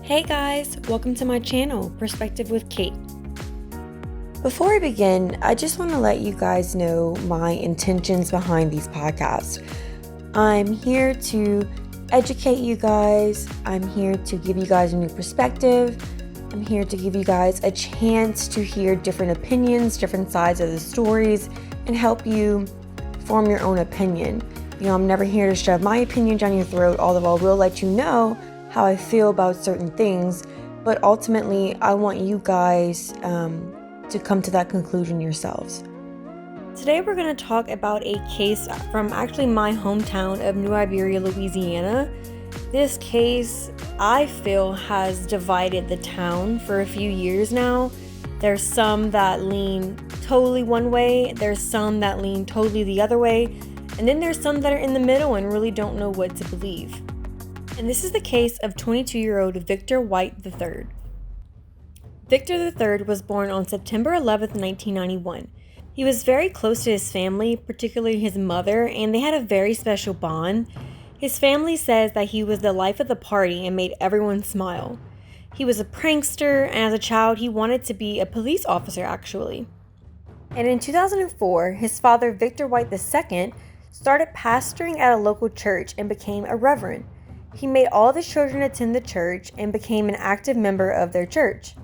Hey guys, welcome to my channel, Perspective with Kate. Before I begin, I just want to let you guys know my intentions behind these podcasts. I'm here to educate you guys. I'm here to give you guys a new perspective. I'm here to give you guys a chance to hear different opinions, different sides of the stories, and help you form your own opinion. I'm never here to shove my opinion down your throat, although I will let you know how I feel about certain things, but ultimately I want you guys to come to that conclusion yourselves. Today we're going to talk about a case from actually my hometown of New Iberia, Louisiana. This case, I feel, has divided the town for a few years now. There's some that lean totally one way, there's some that lean totally the other way, and then there's some that are in the middle and really don't know what to believe. And this is the case of 22-year-old Victor White III. Victor III was born on September 11th, 1991. He was very close to his family, particularly his mother, and they had a very special bond. His family says that he was the life of the party and made everyone smile. He was a prankster, and as a child, he wanted to be a police officer, actually. And in 2004, his father, Victor White II, started pastoring at a local church and became a reverend. He made all of his children attend the church and became an active member of their church.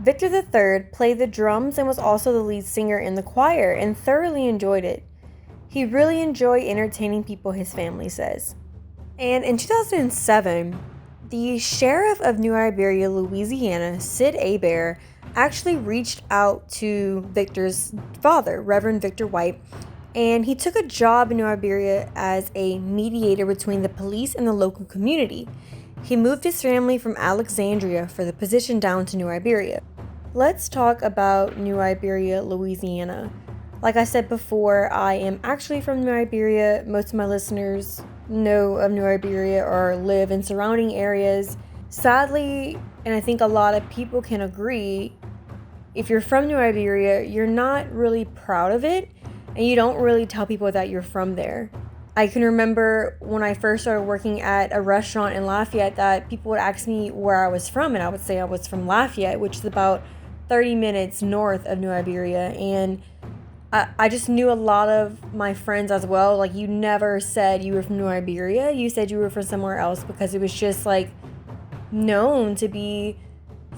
Victor III played the drums and was also the lead singer in the choir and thoroughly enjoyed it. He really enjoyed entertaining people, his family says. And in 2007, the sheriff of New Iberia, Louisiana, Sid Abair, actually reached out to Victor's father, Reverend Victor White, and he took a job in New Iberia as a mediator between the police and the local community. He moved his family from Alexandria for the position down to New Iberia. Let's talk about New Iberia, Louisiana. Like I said before, I am actually from New Iberia. Most of my listeners know of New Iberia or live in surrounding areas. Sadly, and I think a lot of people can agree, if you're from New Iberia, you're not really proud of it. And you don't really tell people that you're from there. I can remember when I first started working at a restaurant in Lafayette that people would ask me where I was from, and I would say I was from Lafayette, which is about 30 minutes north of New Iberia. And I just knew a lot of my friends as well. Like, you never said you were from New Iberia. You said you were from somewhere else because it was just like known to be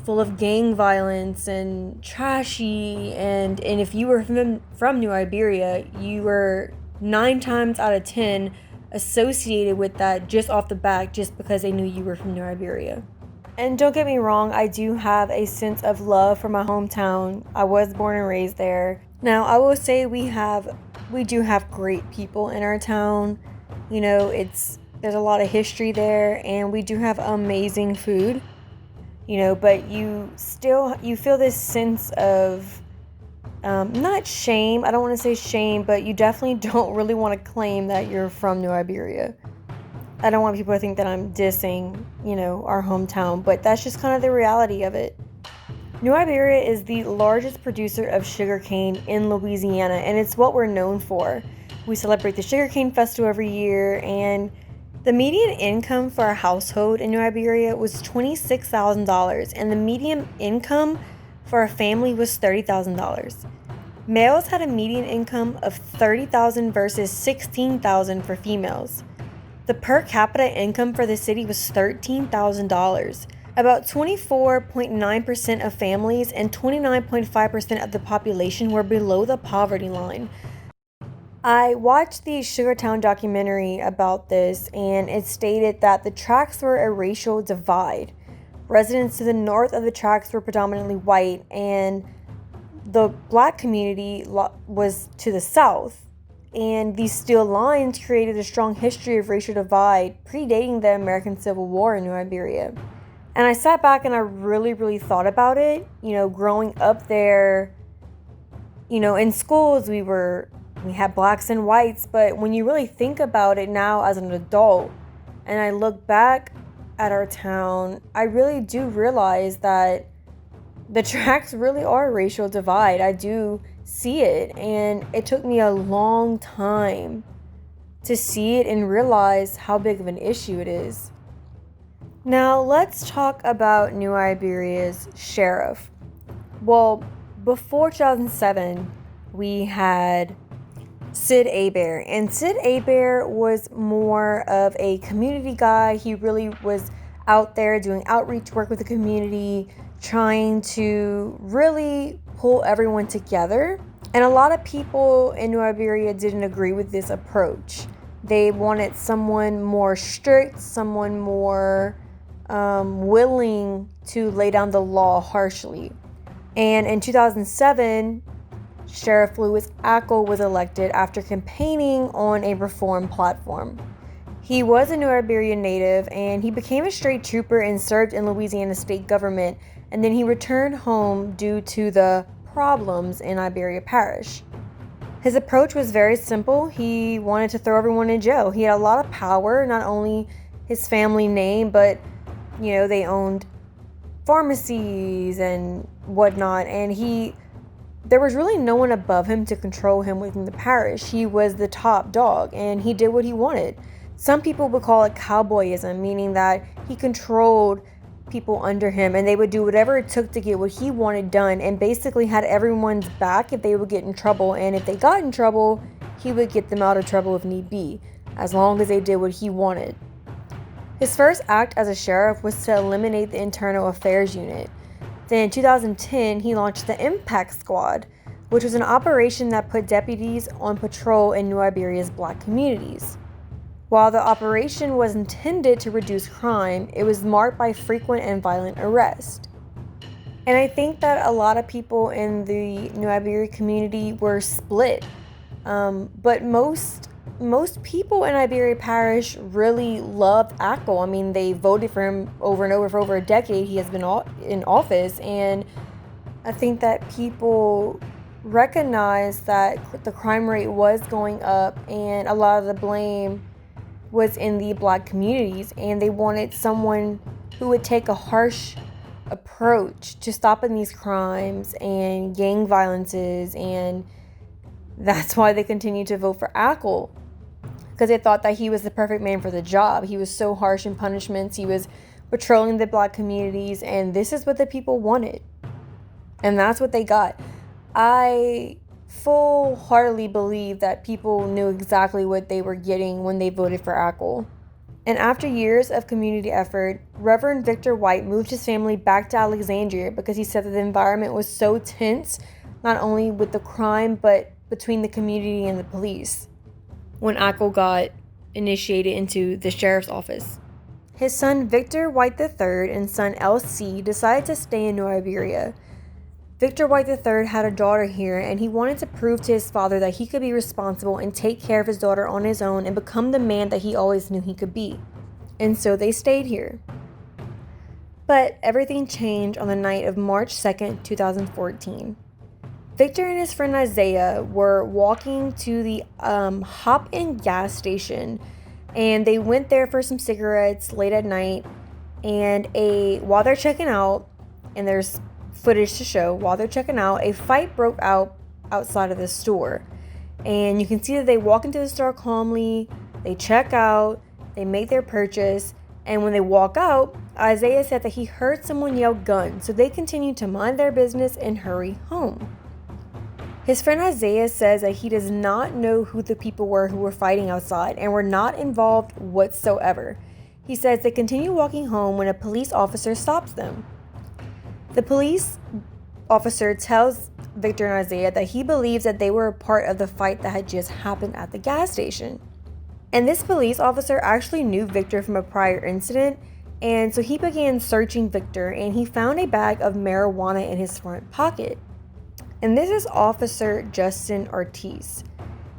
full of gang violence and trashy, and if you were from New Iberia, you were 9 times out of 10 associated with that just off the bat, just because they knew you were from New Iberia. And don't get me wrong, I do have a sense of love for my hometown. I was born and raised there. Now, I will say we do have great people in our town. There's a lot of history there, and we do have amazing food. But you feel this sense of, not shame, I don't want to say shame, but you definitely don't really want to claim that you're from New Iberia. I don't want people to think that I'm dissing, our hometown, but that's just kind of the reality of it. New Iberia is the largest producer of sugarcane in Louisiana, and it's what we're known for. We celebrate the Sugarcane Festival every year, and the median income for a household in New Iberia was $26,000, and the median income for a family was $30,000. Males had a median income of $30,000 versus $16,000 for females. The per capita income for the city was $13,000. About 24.9% of families and 29.5% of the population were below the poverty line. I watched the Sugartown documentary about this, and it stated that the tracks were a racial divide. Residents to the north of the tracks were predominantly white, and the black community was to the south. And these steel lines created a strong history of racial divide predating the American Civil War in New Iberia. And I sat back and I really, really thought about it. Growing up there, in schools we had blacks and whites, but when you really think about it now as an adult, and I look back at our town, I really do realize that the tracks really are a racial divide. I do see it, and it took me a long time to see it and realize how big of an issue it is. Now, let's talk about New Iberia's sheriff. Well, before 2007, we had Sid Abear, and Sid Abear was more of a community guy. He really was out there doing outreach work with the community, trying to really pull everyone together. And a lot of people in New Iberia didn't agree with this approach. They wanted someone more strict, someone more willing to lay down the law harshly. And in 2007, Sheriff Louis Ackle was elected after campaigning on a reform platform. He was a New Iberia native, and he became a state trooper and served in Louisiana state government, and then he returned home due to the problems in Iberia Parish. His approach was very simple. He wanted to throw everyone in jail. He had a lot of power, not only his family name, but they owned pharmacies and whatnot, and there was really no one above him to control him within the parish. He was the top dog, and he did what he wanted. Some people would call it cowboyism, meaning that he controlled people under him, and they would do whatever it took to get what he wanted done, and basically had everyone's back if they would get in trouble. And if they got in trouble, he would get them out of trouble if need be, as long as they did what he wanted. His first act as a sheriff was to eliminate the Internal Affairs Unit. Then in 2010, he launched the Impact Squad, which was an operation that put deputies on patrol in New Iberia's black communities. While the operation was intended to reduce crime, it was marked by frequent and violent arrests. And I think that a lot of people in the New Iberia community were split. But most people in Iberia Parish really loved Ackle. I mean, they voted for him over and over for over a decade. He has been in office, and I think that people recognized that the crime rate was going up, and a lot of the blame was in the black communities, and they wanted someone who would take a harsh approach to stopping these crimes and gang violences, and that's why they continued to vote for Ackle, because they thought that he was the perfect man for the job. He was so harsh in punishments. He was patrolling the black communities, and this is what the people wanted, and that's what they got. I full-heartedly believe that people knew exactly what they were getting when they voted for Ackle. And after years of community effort, Reverend Victor White moved his family back to Alexandria because he said that the environment was so tense, not only with the crime, but between the community and the police, when Ackle got initiated into the sheriff's office. His son Victor White III and son LC decided to stay in New Iberia. Victor White III had a daughter here, and he wanted to prove to his father that he could be responsible and take care of his daughter on his own and become the man that he always knew he could be. And so they stayed here. But everything changed on the night of March 2nd, 2014. Victor and his friend Isaiah were walking to the Hop-In gas station, and they went there for some cigarettes late at night, and while they're checking out, and there's footage to show, while they're checking out, a fight broke out outside of the store. And you can see that they walk into the store calmly, they check out, they make their purchase, and when they walk out, Isaiah said that he heard someone yell gun, so they continued to mind their business and hurry home. His friend Isaiah says that he does not know who the people were who were fighting outside and were not involved whatsoever. He says they continue walking home when a police officer stops them. The police officer tells Victor and Isaiah that he believes that they were a part of the fight that had just happened at the gas station. And this police officer actually knew Victor from a prior incident, and so he began searching Victor, and he found a bag of marijuana in his front pocket. And this is Officer Justin Ortiz.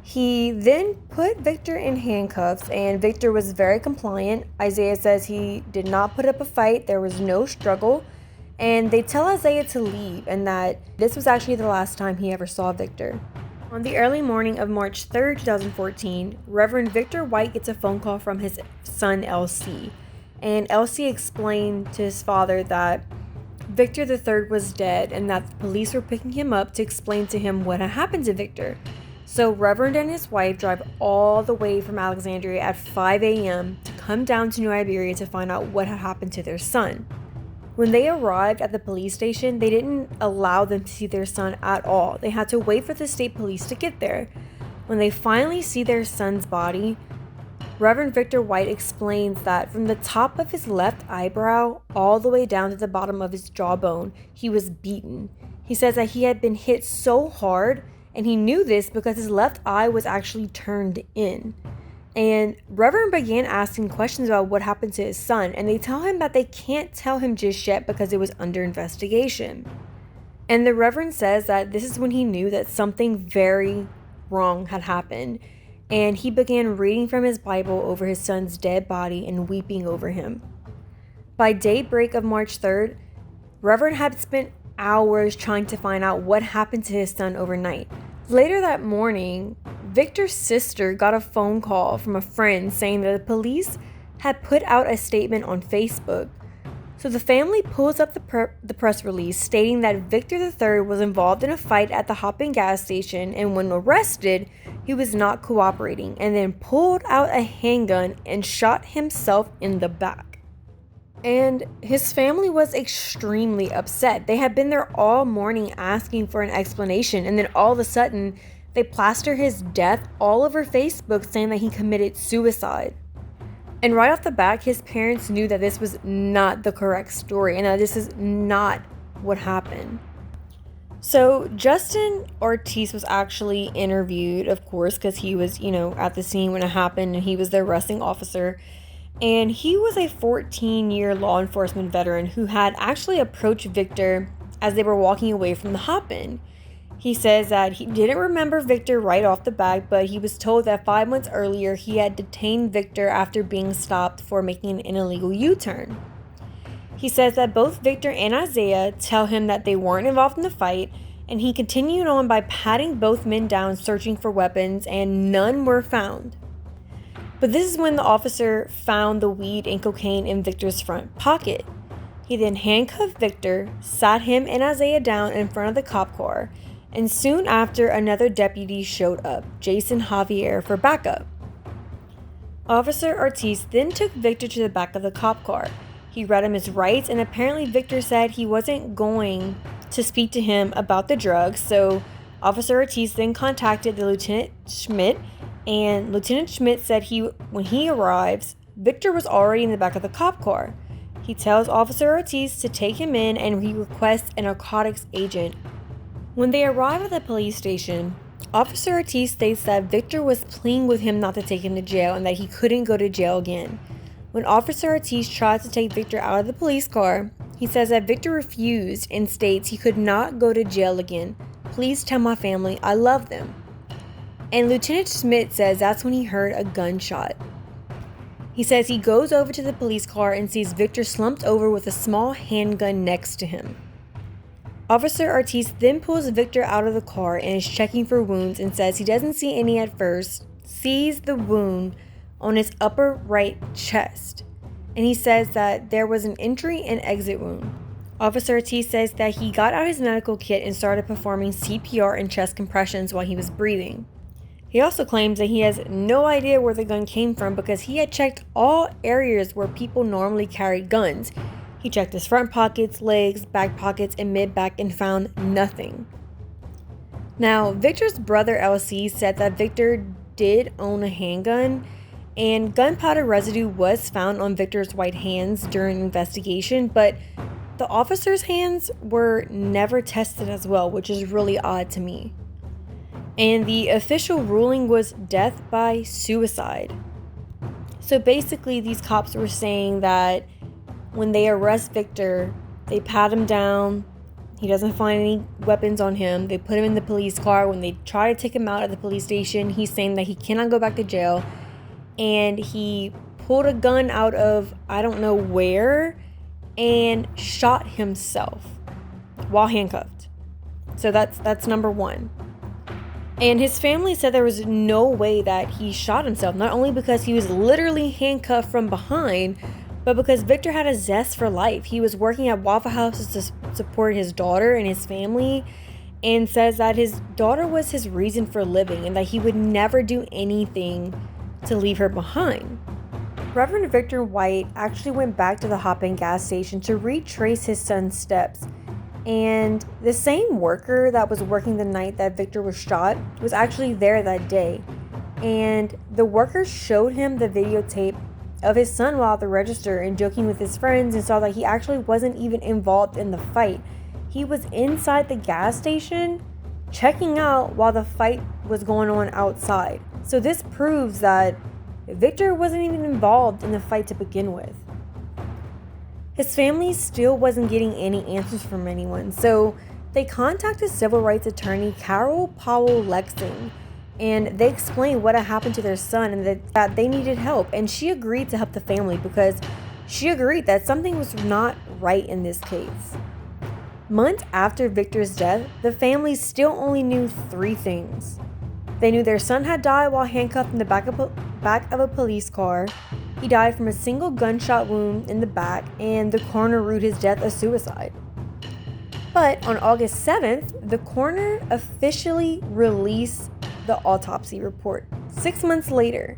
He then put Victor in handcuffs, and Victor was very compliant. Isaiah says he did not put up a fight, there was no struggle. And they tell Isaiah to leave, and that this was actually the last time he ever saw Victor. On the early morning of March 3rd, 2014, Reverend Victor White gets a phone call from his son LC. And LC explained to his father that Victor III was dead and that the police were picking him up to explain to him what had happened to Victor. So Reverend and his wife drive all the way from Alexandria at 5 a.m. to come down to New Iberia to find out what had happened to their son. When they arrived at the police station, they didn't allow them to see their son at all. They had to wait for the state police to get there. When they finally see their son's body, Reverend Victor White explains that from the top of his left eyebrow all the way down to the bottom of his jawbone, he was beaten. He says that he had been hit so hard, and he knew this because his left eye was actually turned in. And Reverend began asking questions about what happened to his son, and they tell him that they can't tell him just yet because it was under investigation. And the Reverend says that this is when he knew that something very wrong had happened, and he began reading from his Bible over his son's dead body and weeping over him. By daybreak of March 3rd, Reverend had spent hours trying to find out what happened to his son overnight. Later that morning, Victor's sister got a phone call from a friend saying that the police had put out a statement on Facebook. So the family pulls up the press release stating that Victor III was involved in a fight at the Hopping gas station, and when arrested, he was not cooperating and then pulled out a handgun and shot himself in the back. And his family was extremely upset. They had been there all morning asking for an explanation, and then all of a sudden, they plaster his death all over Facebook saying that he committed suicide. And right off the bat, his parents knew that this was not the correct story and that this is not what happened. So Justin Ortiz was actually interviewed, of course, because he was, at the scene when it happened, and he was the arresting officer. And he was a 14-year law enforcement veteran who had actually approached Victor as they were walking away from the hop-in. He says that he didn't remember Victor right off the bat, but he was told that 5 months earlier he had detained Victor after being stopped for making an illegal U-turn. He says that both Victor and Isaiah tell him that they weren't involved in the fight, and he continued on by patting both men down searching for weapons, and none were found. But this is when the officer found the weed and cocaine in Victor's front pocket. He then handcuffed Victor, sat him and Isaiah down in front of the cop car, and soon after another deputy showed up, Jason Javier, for backup. Officer Ortiz then took Victor to the back of the cop car. He read him his rights, and apparently Victor said he wasn't going to speak to him about the drugs, so Officer Ortiz then contacted the Lieutenant Schmidt, and Lieutenant Schmidt said when he arrives, Victor was already in the back of the cop car. He tells Officer Ortiz to take him in, and he requests a narcotics agent. When they arrive at the police station, Officer Ortiz states that Victor was pleading with him not to take him to jail and that he couldn't go to jail again. When Officer Ortiz tries to take Victor out of the police car, he says that Victor refused and states he could not go to jail again. Please tell my family I love them. And Lieutenant Schmidt says that's when he heard a gunshot. He says he goes over to the police car and sees Victor slumped over with a small handgun next to him. Officer Ortiz then pulls Victor out of the car and is checking for wounds and says he doesn't see any at first, sees the wound on his upper right chest, and he says that there was an entry and exit wound. Officer Ortiz says that he got out his medical kit and started performing CPR and chest compressions while he was breathing. He also claims that he has no idea where the gun came from because he had checked all areas where people normally carried guns. He checked his front pockets, legs, back pockets, and mid-back and found nothing. Now, Victor's brother LC said that Victor did own a handgun, and gunpowder residue was found on Victor's white hands during investigation, but the officer's hands were never tested as well, which is really odd to me. And the official ruling was death by suicide. So basically, these cops were saying that when they arrest Victor, they pat him down. He doesn't find any weapons on him. They put him in the police car. When they try to take him out of the police station, he's saying that he cannot go back to jail. And he pulled a gun out of I don't know where and shot himself while handcuffed. So that's number one. And his family said there was no way that he shot himself, not only because he was literally handcuffed from behind, but because Victor had a zest for life. He was working at Waffle House to support his daughter and his family, and says that his daughter was his reason for living and that he would never do anything to leave her behind. Reverend Victor White actually went back to the Hop-In gas station to retrace his son's steps. And the same worker that was working the night that Victor was shot was actually there that day. And the worker showed him the videotape of his son while at the register and joking with his friends, and saw that he actually wasn't even involved in the fight. He was inside the gas station checking out while the fight was going on outside. So this proves that Victor wasn't even involved in the fight to begin with. His family still wasn't getting any answers from anyone, so they contacted civil rights attorney Carol Powell Lexing, and they explained what had happened to their son and that they needed help. And she agreed to help the family because she agreed that something was not right in this case. Months after Victor's death, the family still only knew 3 things. They knew their son had died while handcuffed in the back of a police car. He died from a single gunshot wound in the back, and the coroner ruled his death a suicide. But on August 7th, the coroner officially released the autopsy report 6 months later.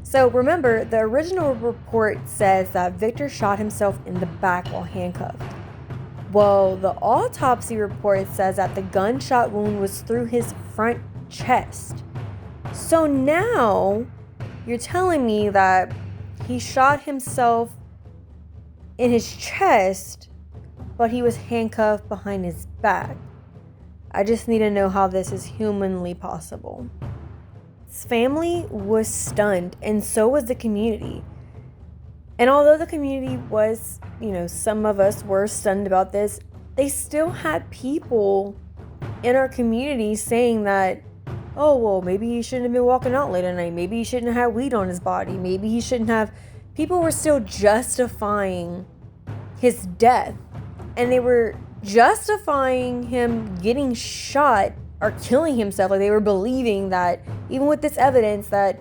So remember, the original report says that Victor shot himself in the back while handcuffed. Well, the autopsy report says that the gunshot wound was through his front chest. So now you're telling me that he shot himself in his chest, but he was handcuffed behind his back. I just need to know how this is humanly possible. His family was stunned, and so was the community. And although the community was, some of us were stunned about this, they still had people in our community saying that, oh, well, maybe he shouldn't have been walking out late at night. Maybe he shouldn't have weed on his body. Maybe he shouldn't have. People were still justifying his death. And they were justifying him getting shot or killing himself. Like, they were believing that, even with this evidence, that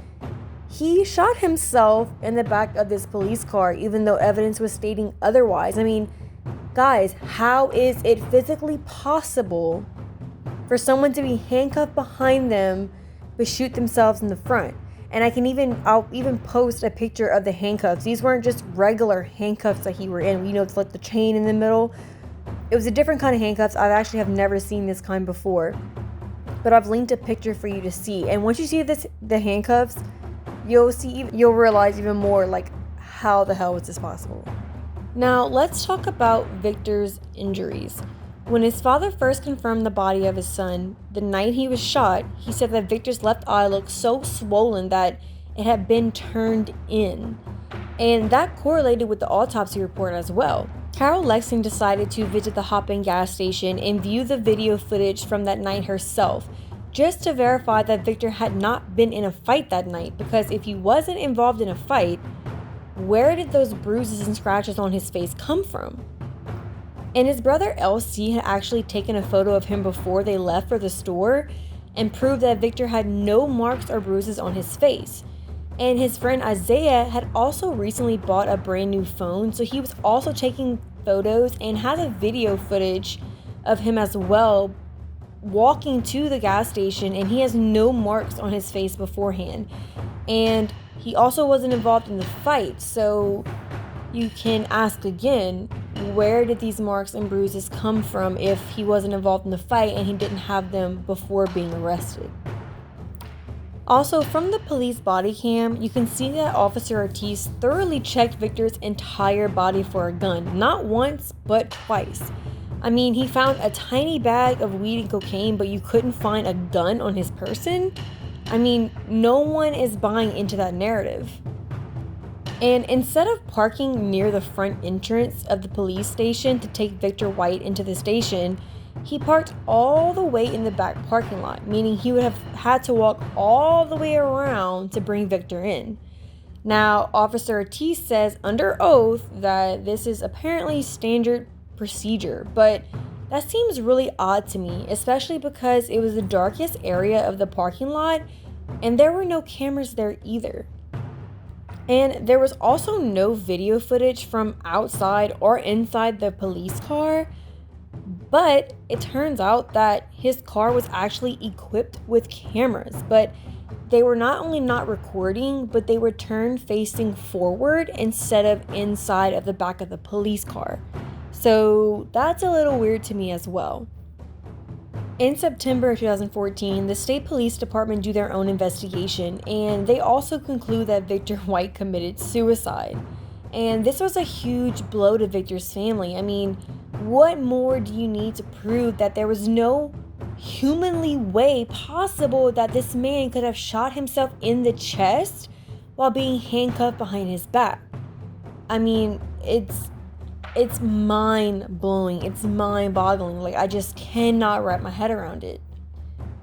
he shot himself in the back of this police car, even though evidence was stating otherwise. I mean, guys, how is it physically possible for someone to be handcuffed behind them but shoot themselves in the front? And I'll even post a picture of the handcuffs. These weren't just regular handcuffs that he were in. It's like the chain in the middle. It was a different kind of handcuffs. Have never seen this kind before. But I've linked a picture for you to see. And once you see the handcuffs, you'll realize even more, like, how the hell was this possible? Now, let's talk about Victor's injuries. When his father first confirmed the body of his son the night he was shot, he said that Victor's left eye looked so swollen that it had been turned in. And that correlated with the autopsy report as well. Carol Lexing decided to visit the Hop-In gas station and view the video footage from that night herself, just to verify that Victor had not been in a fight that night, because if he wasn't involved in a fight, where did those bruises and scratches on his face come from? And his brother LC had actually taken a photo of him before they left for the store and proved that Victor had no marks or bruises on his face. And his friend Isaiah had also recently bought a brand new phone, so he was also taking photos and has a video footage of him as well walking to the gas station, and he has no marks on his face beforehand. And he also wasn't involved in the fight, so you can ask again, where did these marks and bruises come from if he wasn't involved in the fight and he didn't have them before being arrested? Also, from the police body cam, you can see that Officer Ortiz thoroughly checked Victor's entire body for a gun, not once, but twice. I mean, he found a tiny bag of weed and cocaine, but you couldn't find a gun on his person? I mean, no one is buying into that narrative. And instead of parking near the front entrance of the police station to take Victor White into the station, he parked all the way in the back parking lot, meaning he would have had to walk all the way around to bring Victor in. Now, Officer Ortiz says under oath that this is apparently standard procedure, but that seems really odd to me, especially because it was the darkest area of the parking lot and there were no cameras there either. And there was also no video footage from outside or inside the police car. But it turns out that his car was actually equipped with cameras, but they were not only not recording, but they were turned facing forward instead of inside of the back of the police car. So that's a little weird to me as well. In September of 2014, the state police department do their own investigation, and they also conclude that Victor White committed suicide. And this was a huge blow to Victor's family. I mean, what more do you need to prove that there was no humanly way possible that this man could have shot himself in the chest while being handcuffed behind his back? I mean, it's mind-blowing. It's mind-boggling. Like, I just cannot wrap my head around it.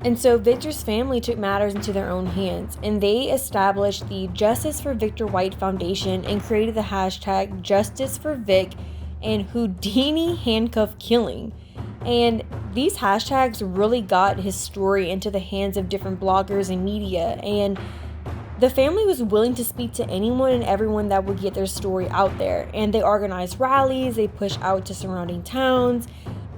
And so Victor's family took matters into their own hands, and they established the Justice for Victor White Foundation and created the hashtag Justice for Vic and Houdini Handcuff Killing. And these hashtags really got his story into the hands of different bloggers and media, and the family was willing to speak to anyone and everyone that would get their story out there. And they organized rallies, they pushed out to surrounding towns,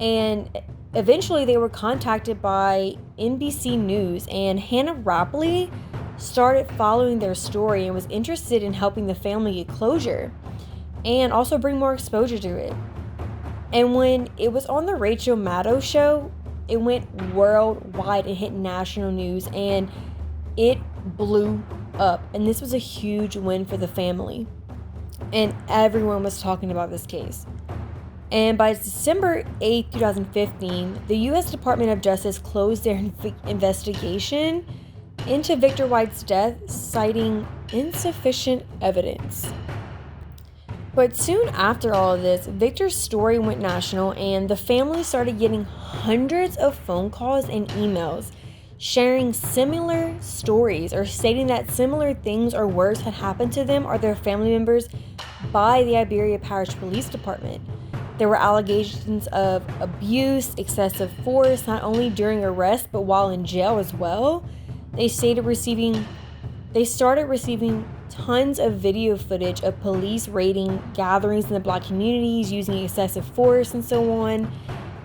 and eventually they were contacted by NBC News, and Hannah Rapley started following their story and was interested in helping the family get closure and also bring more exposure to it. And when it was on the Rachel Maddow show, it went worldwide and hit national news, and it blew up. And this was a huge win for the family. And everyone was talking about this case. And by December 8, 2015, the U.S. Department of Justice closed their investigation into Victor White's death, citing insufficient evidence. But soon after all of this, Victor's story went national, and the family started getting hundreds of phone calls and emails sharing similar stories or stating that similar things or worse had happened to them or their family members by the Iberia Parish Police Department. There were allegations of abuse, excessive force, not only during arrest but while in jail as well. They started receiving tons of video footage of police raiding gatherings in the Black communities, using excessive force and so on.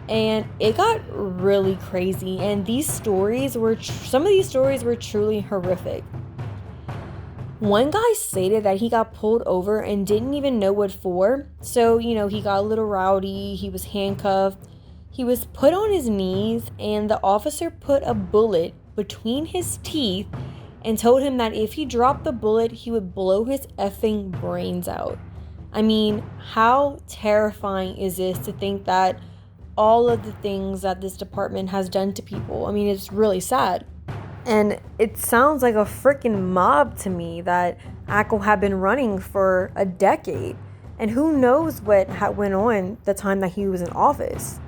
And it got really crazy. And some of these stories were truly horrific. One guy stated that he got pulled over and didn't even know what for. So, he got a little rowdy. He was handcuffed. He was put on his knees, and the officer put a bullet between his teeth and told him that if he dropped the bullet, he would blow his effing brains out. I mean, how terrifying is this to think that all of the things that this department has done to people? I mean, it's really sad. And it sounds like a freaking mob to me that ACL had been running for a decade. And who knows what went on the time that he was in office.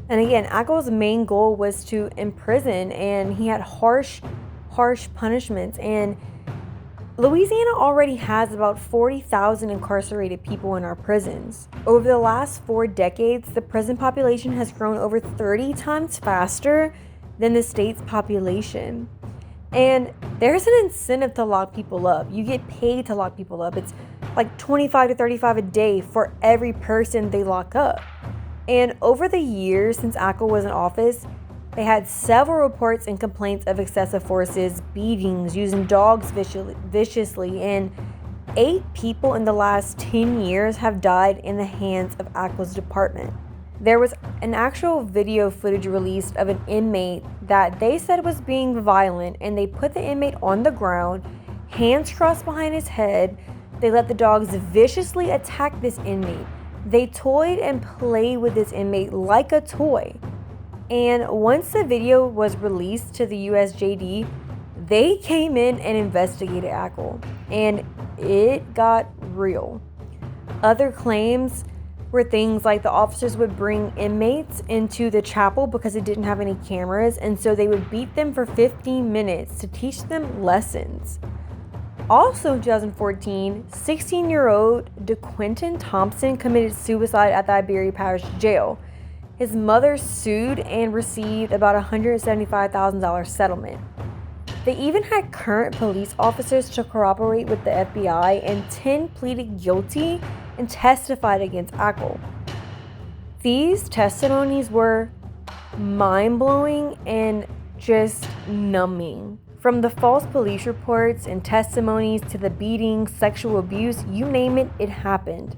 And again, ACL's main goal was to imprison, and he had harsh punishments. And Louisiana already has about 40,000 incarcerated people in our prisons. Over the last 4 decades, the prison population has grown over 30 times faster than the state's population. And there's an incentive to lock people up. You get paid to lock people up. It's like $25 to $35 a day for every person they lock up. And over the years since ACL was in office, they had several reports and complaints of excessive forces, beatings, using dogs viciously, and 8 people in the last 10 years have died in the hands of ACL's department. There was an actual video footage released of an inmate that they said was being violent, and they put the inmate on the ground, hands crossed behind his head. They let the dogs viciously attack this inmate. They toyed and played with this inmate like a toy. And once the video was released to the USJD, they came in and investigated ACL, and it got real. Other claims were things like the officers would bring inmates into the chapel because it didn't have any cameras, and so they would beat them for 15 minutes to teach them lessons. Also in 2014, 16-year-old DeQuinton Thompson committed suicide at the Iberia Parish Jail. His mother sued and received about a $175,000 settlement. They even had current police officers to cooperate with the FBI, and 10 pleaded guilty and testified against ACL. These testimonies were mind-blowing and just numbing. From the false police reports and testimonies to the beatings, sexual abuse, you name it, it happened.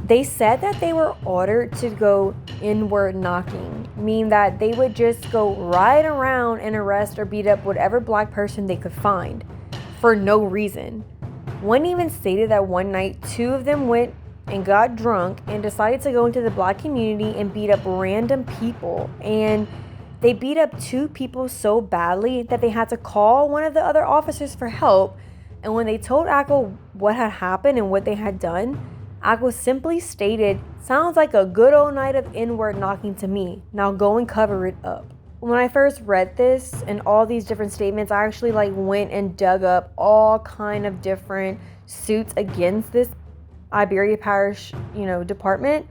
They said that they were ordered to go inward knocking, meaning that they would just go right around and arrest or beat up whatever black person they could find for no reason. One even stated that one night, 2 of them went and got drunk and decided to go into the black community and beat up random people. And they beat up 2 people so badly that they had to call one of the other officers for help. And when they told Ackle what had happened and what they had done, Ackle simply stated, "Sounds like a good old night of inward knocking to me. Now go and cover it up." When I first read this and all these different statements, I actually went and dug up all kind of different suits against this Iberia Parish, department.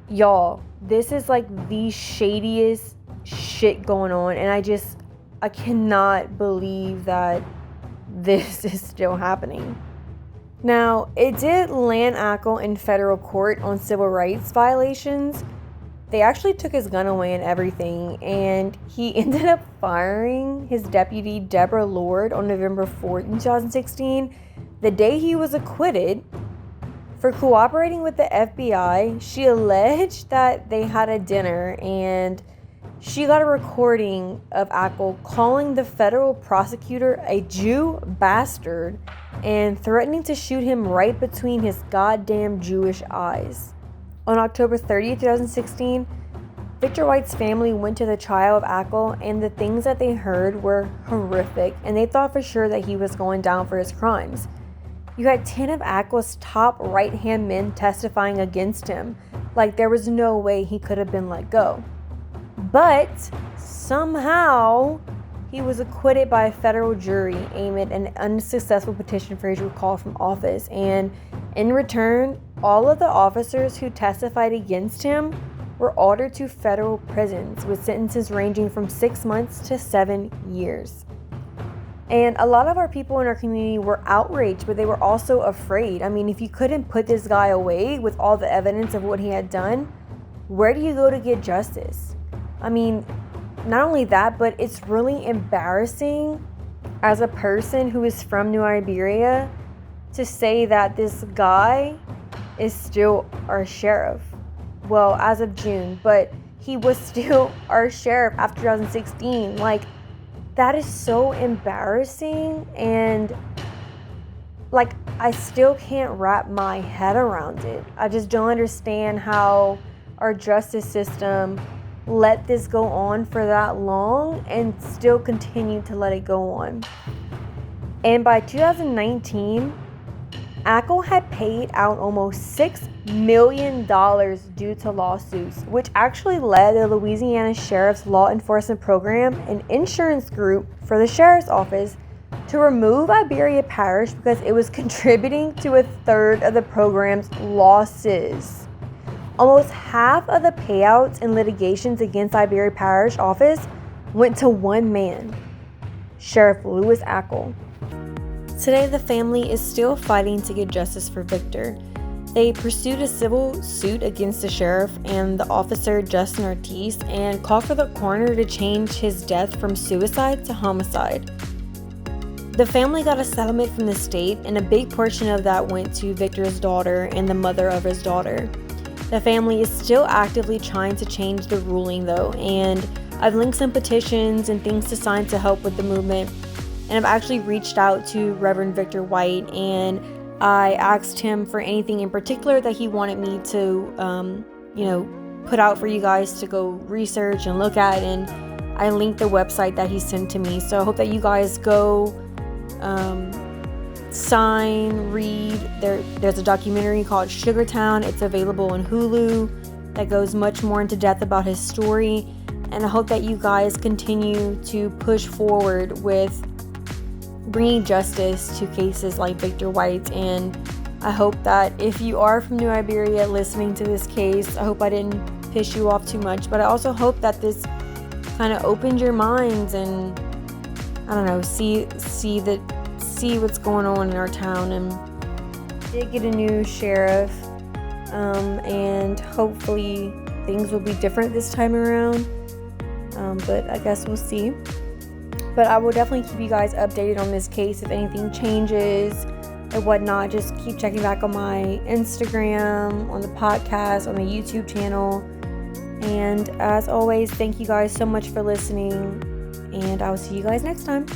Y'all, this is the shadiest shit going on, and I cannot believe that this is still happening. Now, it did land Ackle in federal court on civil rights violations. They actually took his gun away and everything, and he ended up firing his deputy, Deborah Lord, on November 4th in 2016, the day he was acquitted. For cooperating with the FBI, she alleged that they had a dinner, and she got a recording of Ackle calling the federal prosecutor a Jew bastard and threatening to shoot him right between his goddamn Jewish eyes. On October 30th, 2016, Victor White's family went to the trial of Ackle, and the things that they heard were horrific, and they thought for sure that he was going down for his crimes. You had 10 of Ackle's top right-hand men testifying against him, there was no way he could have been let go. But somehow he was acquitted by a federal jury amid an unsuccessful petition for his recall from office. And in return, all of the officers who testified against him were ordered to federal prisons with sentences ranging from 6 months to 7 years. And a lot of our people in our community were outraged, but they were also afraid. I mean, if you couldn't put this guy away with all the evidence of what he had done, where do you go to get justice? I mean, not only that, but it's really embarrassing as a person who is from New Iberia to say that this guy is still our sheriff. Well, as of June, but he was still our sheriff after 2016. That is so embarrassing, and I still can't wrap my head around it. I just don't understand how our justice system let this go on for that long and still continue to let it go on. And by 2019, Ackle had paid out almost $6 million due to lawsuits, which actually led the Louisiana Sheriff's Law Enforcement Program, an insurance group for the Sheriff's Office, to remove Iberia Parish because it was contributing to a third of the program's losses. Almost half of the payouts in litigations against Iberia Parish Office went to one man, Sheriff Lewis Ackle. Today, the family is still fighting to get justice for Victor. They pursued a civil suit against the sheriff and the officer, Justin Ortiz, and called for the coroner to change his death from suicide to homicide. The family got a settlement from the state, and a big portion of that went to Victor's daughter and the mother of his daughter. The family is still actively trying to change the ruling, though, and I've linked some petitions and things to sign to help with the movement. And I've actually reached out to Reverend Victor White, and I asked him for anything in particular that he wanted me to, put out for you guys to go research and look at. And I linked the website that he sent to me. So I hope that you guys go sign, read. There's a documentary called Sugartown. It's available on Hulu that goes much more into depth about his story. And I hope that you guys continue to push forward with bringing justice to cases like Victor White. And I hope that if you are from New Iberia listening to this case, I hope I didn't piss you off too much, but I also hope that this kind of opened your minds and see what's going on in our town. And did get a new sheriff, and hopefully things will be different this time around, but I guess we'll see. But I will definitely keep you guys updated on this case if anything changes and whatnot. Just keep checking back on my Instagram, on the podcast, on the YouTube channel. And as always, thank you guys so much for listening. And I will see you guys next time.